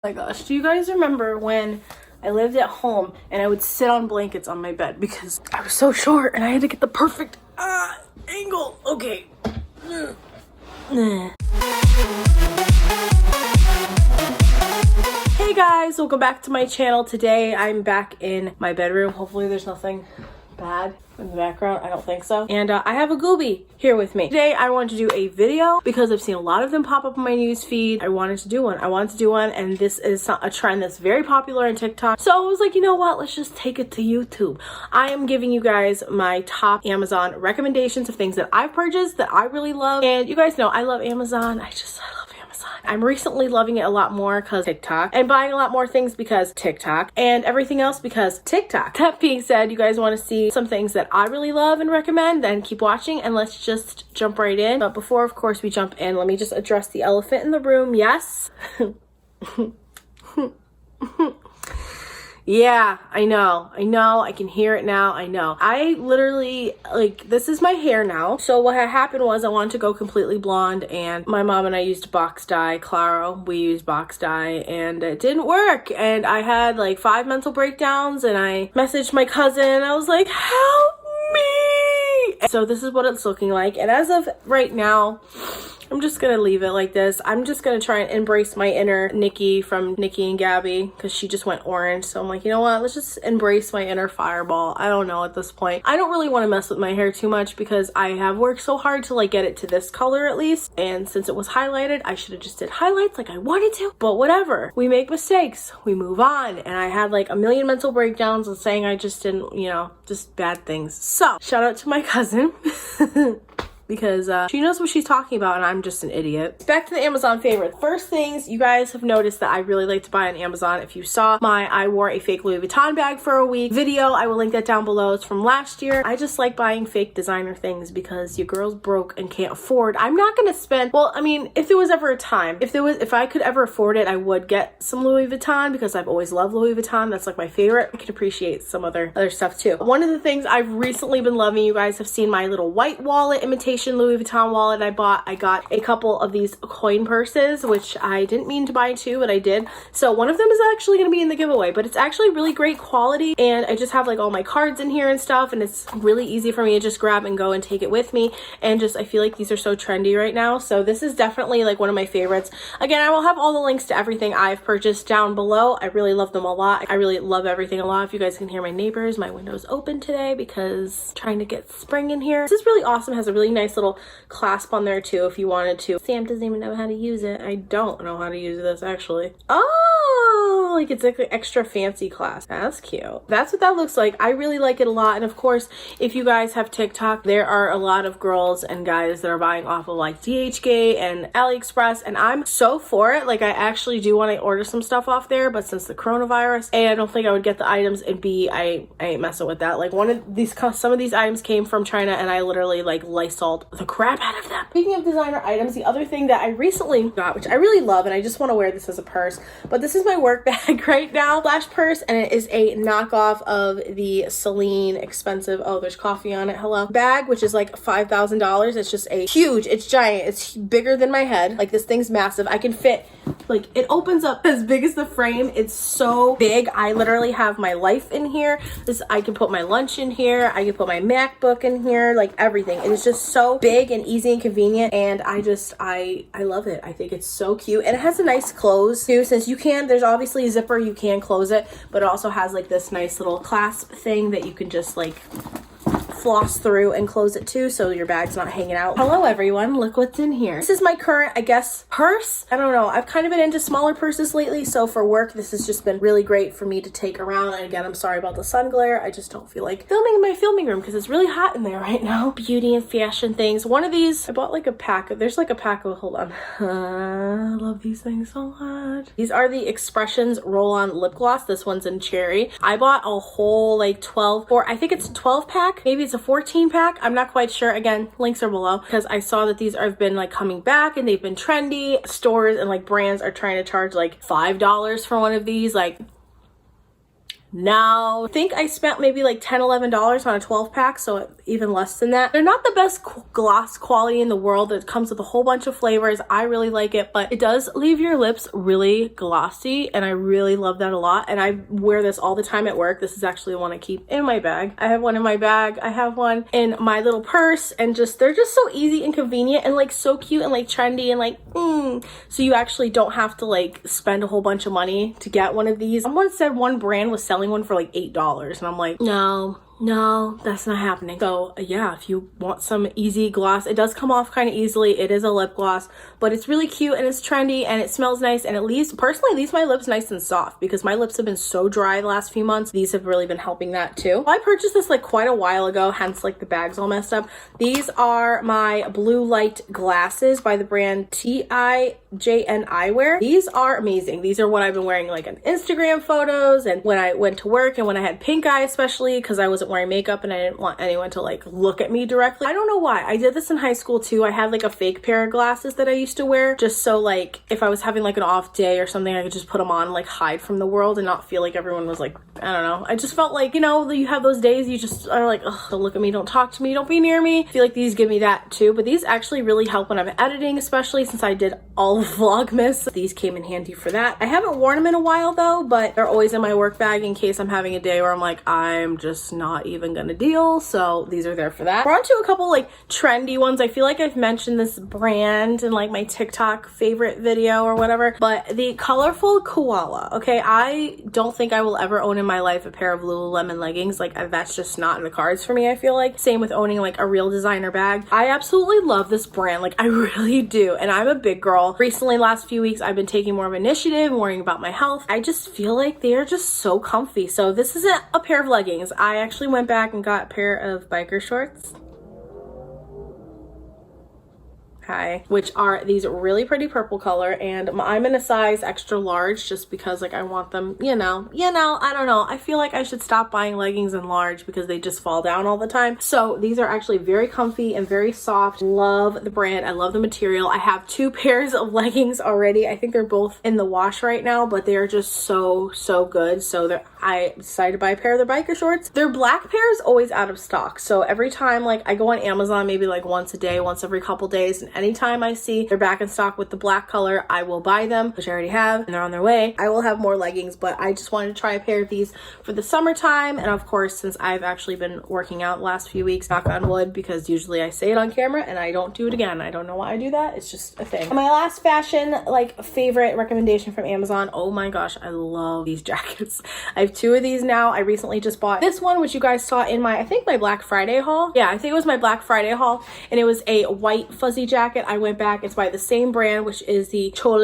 Oh my gosh, do you guys remember when I lived at home and I would sit on blankets on my bed because I was so short and I had to get the perfect angle? Okay. Hey guys, welcome back to my channel. Today I'm back in my bedroom. Hopefully there's nothing bad in the background. I don't think so. And I have a Gooby here with me. Today I wanted to do a video because I've seen a lot of them pop up on my news feed. I wanted to do one. And this is a trend that's very popular on TikTok. So I was like, you know what? Let's just take it to YouTube. I am giving you guys my top Amazon recommendations of things that I've purchased that I really love. And you guys know I love Amazon. I love Amazon. I'm recently loving it a lot more because TikTok, and buying a lot more things because TikTok, and everything else because TikTok. That being said, you guys want to see some things that I really love and recommend, then keep watching and let's just jump right in. But before, of course, we jump in, let me just address the elephant in the room. Yes. Yeah, I know, I can hear it now, I know. I literally, this is my hair now. So what had happened was I wanted to go completely blonde, and my mom and I used box dye, Claro, we used box dye, and it didn't work. And I had like 5 mental breakdowns, and I messaged my cousin, I was like, help me! So this is what it's looking like, and as of right now, I'm just gonna leave it like this. I'm just gonna try and embrace my inner Nikki from Nikki and Gabby because she just went orange. So I'm like, you know what? Let's just embrace my inner fireball. I don't know at this point. I don't really want to mess with my hair too much because I have worked so hard to like get it to this color at least. And since it was highlighted, I should have just did highlights like I wanted to. But whatever. We make mistakes. We move on. And I had like a million mental breakdowns and saying I just didn't, you know, just bad things. So shout out to my cousin. Because she knows what she's talking about and I'm just an idiot. Back to the Amazon favorite. First things, you guys have noticed that I really like to buy on Amazon. If you saw my I wore a fake Louis Vuitton bag for a week video, I will link that down below. It's from last year. I just like buying fake designer things because your girl's broke and can't afford. I'm not gonna spend, well, I mean, if there was ever a time, if I could ever afford it, I would get some Louis Vuitton because I've always loved Louis Vuitton. That's like my favorite. I can appreciate some other stuff too. One of the things I've recently been loving, you guys have seen my little white wallet imitation Louis Vuitton wallet I bought. I got a couple of these coin purses, which I didn't mean to buy two, but I did. So one of them is actually going to be in the giveaway, but it's actually really great quality. And I just have like all my cards in here and stuff. And it's really easy for me to just grab and go and take it with me. And just, I feel like these are so trendy right now. So this is definitely like one of my favorites. Again, I will have all the links to everything I've purchased down below. I really love them a lot. I really love everything a lot. If you guys can hear my neighbors, my window's open today because I'm trying to get spring in here. This is really awesome. It has a really nice little clasp on there too if you wanted to. Sam doesn't even know how to use it. I don't know how to use this actually. Oh, like it's like an extra fancy clasp. That's cute. That's what that looks like. I really like it a lot. And of course, if you guys have TikTok, there are a lot of girls and guys that are buying off of like DHgate and AliExpress, and I'm so for it. Like I actually do want to order some stuff off there, but since the coronavirus, A, I don't think I would get the items, and B, I ain't messing with that. Like some of these items came from China and I literally like Lysoled the crap out of them. Speaking of designer items, the other thing that I recently got, which I really love, and I just want to wear this as a purse, but this is my work bag right now, Flash purse, and it is a knockoff of the Celine expensive, oh, there's coffee on it, hello, bag, which is like $5,000. It's just a huge, it's giant, it's bigger than my head. Like this thing's massive. I can fit, like it opens up as big as the frame. It's so big. I literally have my life in here. I can put my lunch in here. I can put my MacBook in here, like everything. It is just so big and easy and convenient, and I love it. I think it's so cute, and it has a nice close too, since there's obviously a zipper, you can close it, but it also has like this nice little clasp thing that you can just like floss through and close it too, so your bag's not hanging out. Hello everyone, look what's in here. This is my current, I guess, purse. I don't know, I've kind of been into smaller purses lately, so for work this has just been really great for me to take around. And again, I'm sorry about the sun glare. I just don't feel like filming in my filming room because it's really hot in there right now. Beauty and fashion things. One of these, I bought like a pack of, there's like a pack of, hold on. I love these things so much. These are the Expressions roll-on lip gloss. This one's in cherry. I bought a whole like 12, or I think it's a 12 pack, maybe it's a 14 pack. I'm not quite sure. Again, links are below because I saw that these have been like coming back and they've been trendy. Stores and like brands are trying to charge like $5 for one of these. Like no. I think I spent maybe like $10, $11 on a 12 pack, so even less than that. They're not the best gloss quality in the world. It comes with a whole bunch of flavors. I really like it, but it does leave your lips really glossy, and I really love that a lot. And I wear this all the time at work. This is actually the one I keep in my bag. I have one in my bag. I have one in my little purse, and they're just so easy and convenient and like so cute and like trendy and like, so you actually don't have to like spend a whole bunch of money to get one of these. Someone said one brand was selling one for like $8, and I'm like, no, that's not happening. So yeah, if you want some easy gloss, it does come off kind of easily. It is a lip gloss, but it's really cute and it's trendy and it smells nice, and personally leaves my lips nice and soft because my lips have been so dry the last few months. These have really been helping that too. I purchased this like quite a while ago, hence like the bag's all messed up. These are my blue light glasses by the brand TIJN Eyewear. These are amazing. These are what I've been wearing like on Instagram photos and when I went to work and when I had pink eye, especially because I wasn't wearing makeup and I didn't want anyone to like look at me directly. I don't know why. I did this in high school too. I had like a fake pair of glasses that I used to wear just so like if I was having like an off day or something, I could just put them on and like hide from the world and not feel like everyone was like, I don't know. I just felt like, you know, you have those days you just are like, ugh, don't look at me, don't talk to me, don't be near me. I feel like these give me that too, but these actually really help when I'm editing, especially since I did all of Vlogmas. These came in handy for that. I haven't worn them in a while though, but they're always in my work bag in case I'm having a day where I'm like, I'm just not even gonna deal, so these are there for that. We're on to a couple like trendy ones. I feel like I've mentioned this brand in like my TikTok favorite video or whatever, but the colorful koala. Okay, I don't think I will ever own in my life a pair of Lululemon leggings. Like that's just not in the cards for me. I feel like same with owning like a real designer bag. I absolutely love this brand, like I really do, and I'm a big girl. Recently, last few weeks, I've been taking more of initiative, worrying about my health. I just feel like they are just so comfy. So this isn't a pair of leggings. I actually went back and got a pair of biker shorts. Which are these really pretty purple color, and I'm in a size extra large just because like I want them, you know, I don't know. I feel like I should stop buying leggings in large because they just fall down all the time. So these are actually very comfy and very soft. Love the brand. I love the material. I have 2 pairs of leggings already. I think they're both in the wash right now, but they are just so good. So I decided to buy a pair of their biker shorts. Their black pair is always out of stock. So every time like I go on Amazon maybe like once a day, once every couple days, and anytime I see they're back in stock with the black color, I will buy them, which I already have, and they're on their way. I will have more leggings, but I just wanted to try a pair of these for the summertime. And of course, since I've actually been working out the last few weeks, knock on wood, because usually I say it on camera and I don't do it again. I don't know why I do that. It's just a thing. And my last fashion like favorite recommendation from Amazon. Oh my gosh, I love these jackets. I have 2 of these now. I recently just bought this one, which you guys saw in I think my Black Friday haul. Yeah, I think it was my Black Friday haul, and it was a white fuzzy jacket. I went back. It's by the same brand, which is the Chol.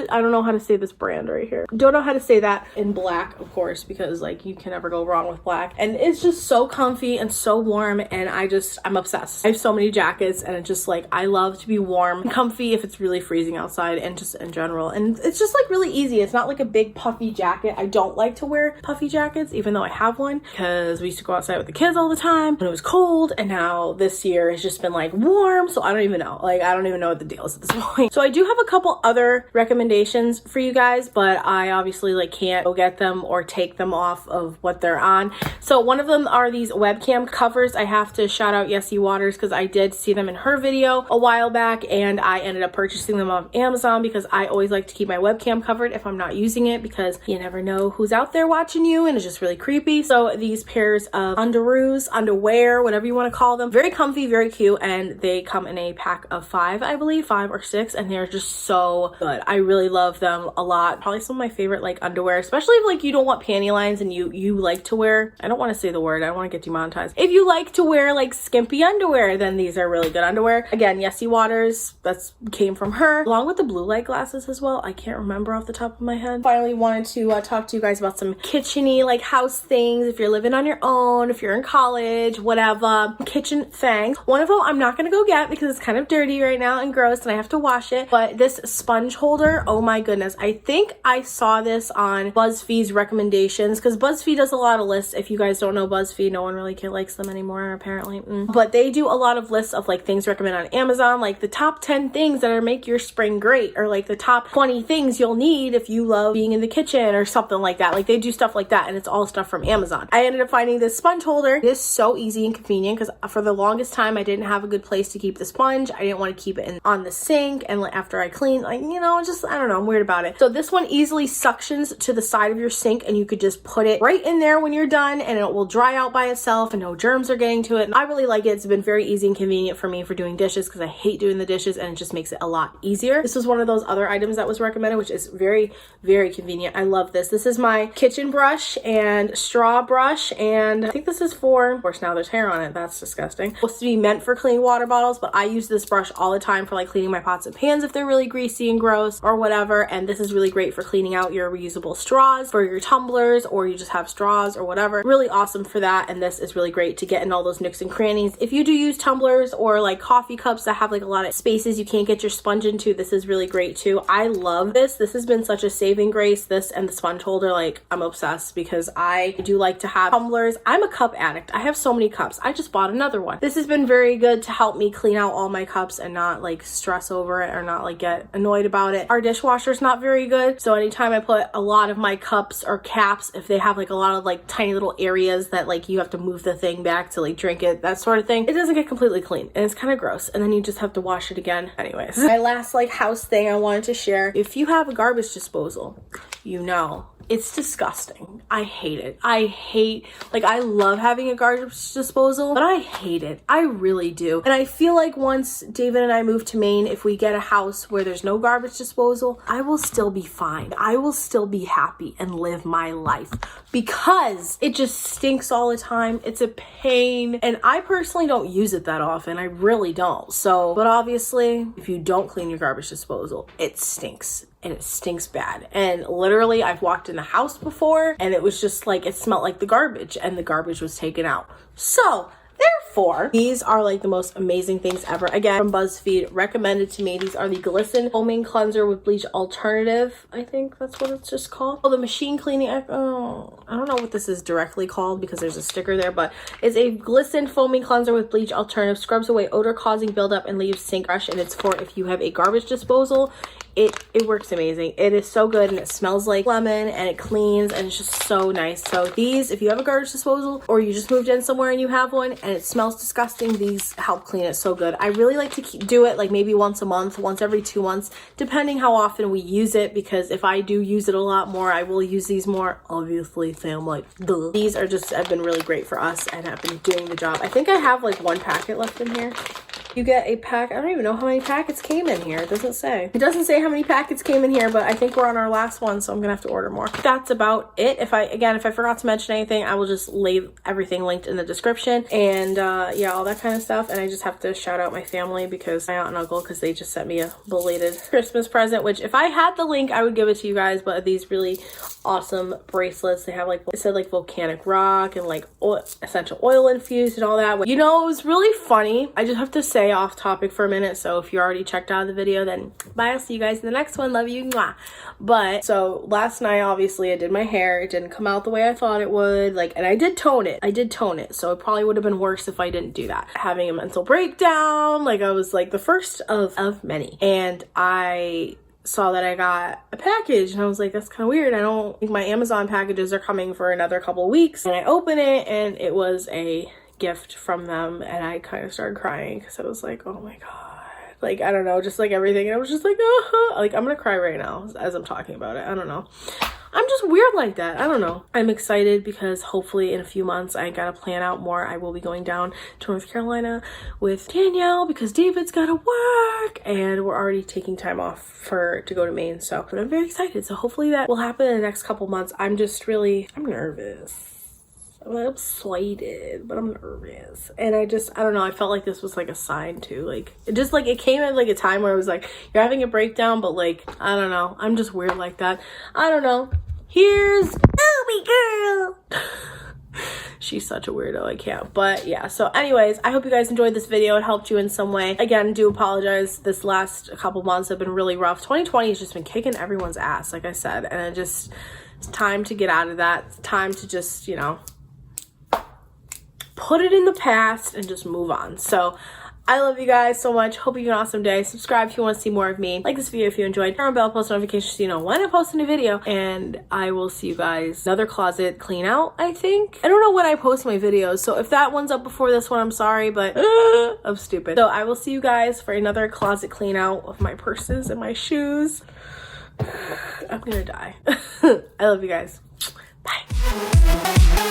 I don't know how to say this brand right here. Don't know how to say that. In black, of course, because like you can never go wrong with black. And it's just so comfy and so warm, and I'm obsessed. I have so many jackets, and it's just like I love to be warm and comfy if it's really freezing outside, and just in general. And it's just like really easy. It's not like a big puffy jacket. I don't like to wear puffy jackets, even though I have one, because we used to go outside with the kids all the time when it was cold, and now this year has just been like warm, so I don't even know. Like, I don't even know what the deal is at this point. So I do have a couple other recommendations for you guys, but I obviously like can't go get them or take them off of what they're on. So one of them are these webcam covers. I have to shout out Yessie Waters because I did see them in her video a while back, and I ended up purchasing them off Amazon because I always like to keep my webcam covered if I'm not using it, because you never know who's out there watching you, and it's just really creepy. So these pairs of underwear, whatever you want to call them, very comfy, very cute, and they come in a pack of 5, I believe, 5 or 6, and they're just so good. I really love them a lot. Probably some of my favorite like underwear, especially if like you don't want panty lines and you like to wear, I don't want to say the word, I don't want to get demonetized. If you like to wear like skimpy underwear, then these are really good underwear. Again, Yessie Waters, that's came from her, along with the blue light glasses as well. I can't remember off the top of my head. Finally wanted to talk to you guys about some kitchen-y like house things. If you're living on your own, if you're in college, whatever, kitchen things. One of them I'm not gonna go get because it's kind of dirty right now and gross and I have to wash it, but this sponge holder, oh my goodness, I think I saw this on BuzzFeed's recommendations, because BuzzFeed does a lot of lists. If you guys don't know BuzzFeed, no one really likes them anymore apparently, but they do a lot of lists of like things recommended on Amazon, like the top 10 things that are make your spring great, or like the top 20 things you'll need if you love being in the kitchen or something like that. Like they do stuff like that, and it's all stuff from Amazon. I ended up finding this sponge holder. It is so easy and convenient because for the longest time I didn't have a good place to keep the sponge. I didn't want to keep it on the sink, and after I clean, like, you know, just, I don't know, I'm weird about it. So this one easily suctions to the side of your sink, and you could just put it right in there when you're done, and it will dry out by itself and no germs are getting to it. And I really like it. It's been very easy and convenient for me for doing dishes because I hate doing the dishes, and it just makes it a lot easier. This was one of those other items that was recommended, which is very, very convenient. I love this. This is my kitchen brush and straw brush, and I think this is for, of course now there's hair on it, that's disgusting. It's supposed to be meant for cleaning water bottles, but I use this brush all the time for like cleaning my pots and pans if they're really greasy and gross or whatever. And this is really great for cleaning out your reusable straws for your tumblers, or you just have straws or whatever. Really awesome for that. And this is really great to get in all those nooks and crannies. If you do use tumblers or like coffee cups that have like a lot of spaces you can't get your sponge into, this is really great too. I love this. This has been such a saving grace. This and the sponge holder, like, I'm obsessed because I do like to have tumblers. I'm a cup addict. I have so many cups. I just bought another one. This has been very good to help me clean out all my cups and not like stress over it or not like get annoyed about it. Our dishwasher's not very good, so anytime I put a lot of my cups or caps, if they have like a lot of like tiny little areas that like you have to move the thing back to like drink it, that sort of thing, it doesn't get completely clean and it's kind of gross, and then you just have to wash it again. Anyways, my last like house thing I wanted to share, if you have a garbage disposal, you know it's disgusting. I hate it. I love having a garbage disposal, but I hate it. I really do. And I feel like once David and I move to Maine, if we get a house where there's no garbage disposal, I will still be fine. I will still be happy and live my life because it just stinks all the time. It's a pain. And I personally don't use it that often. I really don't. So, but obviously, if you don't clean your garbage disposal, it stinks. And it stinks bad. And literally I've walked in the house before and it was just like, it smelled like the garbage and the garbage was taken out. So therefore, these are like the most amazing things ever. Again, from BuzzFeed, recommended to me. These are the Glisten Foaming Cleanser with Bleach Alternative. I think that's what it's just called. Oh, the machine cleaning. I don't know what this is directly called because there's a sticker there, but it's a Glisten Foaming Cleanser with Bleach Alternative. Scrubs away odor causing buildup and leaves sink fresh. And it's for if you have a garbage disposal. It works amazing. It is so good and it smells like lemon and it cleans and it's just so nice. So these, if you have a garbage disposal or you just moved in somewhere and you have one and it smells disgusting, these help clean it so good. I really like to do it like maybe once a month, once every 2 months, depending how often we use it, because if I do use it a lot more, I will use these more, obviously. So I'm like, duh. These are just, have been really great for us and have been doing the job. I think I have like 1 packet left in here. You get a pack. I don't even know how many packets came in here. It doesn't say. It doesn't say how many packets came in here, but I think we're on our last one, so I'm gonna have to order more. That's about it. If I forgot to mention anything, I will just leave everything linked in the description and yeah, all that kind of stuff. And I just have to shout out my family because my aunt and uncle, because they just sent me a belated Christmas present, which if I had the link, I would give it to you guys. But these really awesome bracelets. They have like, it said like volcanic rock and like essential oil infused and all that. You know, it was really funny. I just have to say, off topic for a minute, so if you already checked out of the video, then bye. I'll see you guys in the next one. Love you. Mwah. But so last night, obviously I did my hair. It didn't come out the way I thought it would, like, and I did tone it, so it probably would have been worse if I didn't do that. Having a mental breakdown, like I was like the first of many, and I saw that I got a package and I was like, that's kind of weird. I don't think my Amazon packages are coming for another couple weeks. And I open it and it was a gift from them, and I kind of started crying because I was like, oh my god, like, I don't know, just like everything. And I was just like, like, I'm gonna cry right now as I'm talking about it. I don't know, I'm just weird like that. I don't know. I'm excited because hopefully in a few months I gotta plan out more. I will be going down to North Carolina with Danielle because David's gotta work and we're already taking time off to go to Maine. So, but I'm very excited. So hopefully that will happen in the next couple months. I'm nervous. I'm excited, but I'm nervous. And I don't know, I felt like this was like a sign too. Like, it came at like a time where I was like, you're having a breakdown, but like, I don't know. I'm just weird like that. I don't know. Here's Obi girl. She's such a weirdo, I can't. But yeah, so anyways, I hope you guys enjoyed this video. It helped you in some way. Again, do apologize. This last couple months have been really rough. 2020 has just been kicking everyone's ass, like I said. And it's time to get out of that. It's time to just, you know, put it in the past and just move on. So I love you guys so much. Hope you have an awesome day. Subscribe if you want to see more of me. Like this video if you enjoyed. Turn on bell post notifications so you know when I post a new video. And I will see you guys another closet clean out, I think. I don't know when I post my videos, so if that one's up before this one, I'm sorry, but I'm stupid. So I will see you guys for another closet clean out of my purses and my shoes. I'm gonna die. I love you guys. Bye.